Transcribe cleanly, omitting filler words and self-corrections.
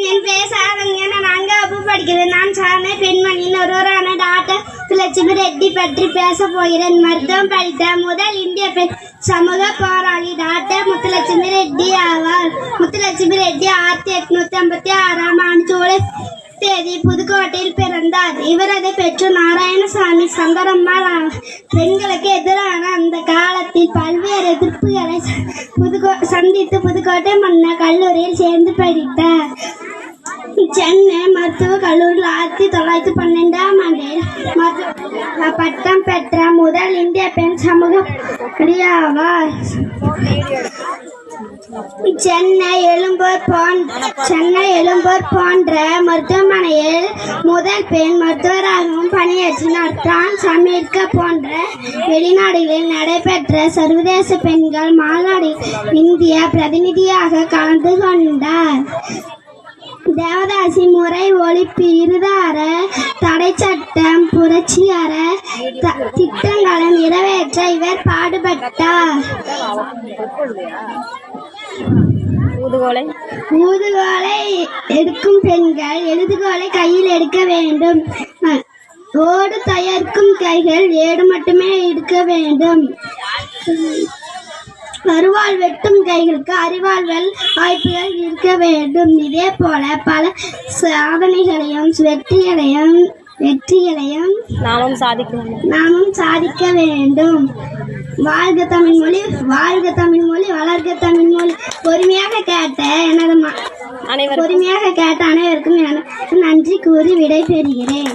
என் பேர் சாதனை. நான் 4வது படிக்கிறேன். நான் சாதனை பெண்மணியின் ஒருவரான டாக்டர் முத்துலட்சுமி ரெட்டி பற்றி பேச போகிறேன். மருத்துவம் படித்த முதல் இந்திய பெண் சமூக போராளி டாக்டர் முத்துலட்சுமி ரெட்டி ஆவார். முத்துலட்சுமி ரெட்டி 1856ஆம் ஆண்டு ஜூலை தேதி புதுக்கோட்டையில் பிறந்தார். இவரது பெற்றோர் நாராயணசாமி சங்கரம்மாள். பெண்களுக்கு எதிரான அந்த காலத்தில் பல்வேறு எதிர்ப்புகளை சந்தித்து புதுக்கோட்டை மன்னர் கல்லூரியில் சேர்ந்து படித்தார். சென்னை மருத்துவக் கல்லூரியில் 1912ஆம் ஆண்டில் பட்டம் பெற்ற முதல் இந்திய பெண் சமூக ஆவார். சென்னை எழும்பூர் போன்ற மருத்துவமனையில் முதல் பெண் மருத்துவராகவும் பணியாற்றினார். பிரான்ஸ், அமெரிக்கா போன்ற வெளிநாடுகளில் நடைபெற்ற சர்வதேச பெண்கள் மாநாட்டில் இந்திய பிரதிநிதியாக கலந்து கொண்டார். தேவதாசி முறை ஒழிப்பு, இருதார தடை சட்டம், புரட்சிகர திட்டங்களை நிறைவேற்ற இவர் பாடுபட்டார். ஊதுகோலை எடுக்கும் பெண்கள் எழுதுகோலை கையில் எடுக்க வேண்டும். ஓடு தயாரிக்கும் கைகள் ஏடு மட்டுமே எடுக்க வேண்டும். அருவாள் வெட்டும் கைகளுக்கு அறிவாள்கள் வாய்ப்புகள் இருக்க வேண்டும். இதே போல பல சாதனைகளையும் வெற்றிகளையும் நாமும் சாதிக்க வேண்டும். வாழ்க தமிழ் மொழி, வாழ்க தமிழ் மொழி, வளர்க தமிழ் மொழி. பொறுமையாக கேட்ட அனைவருக்கும் நன்றி கூறி விடை பெறுகிறேன்.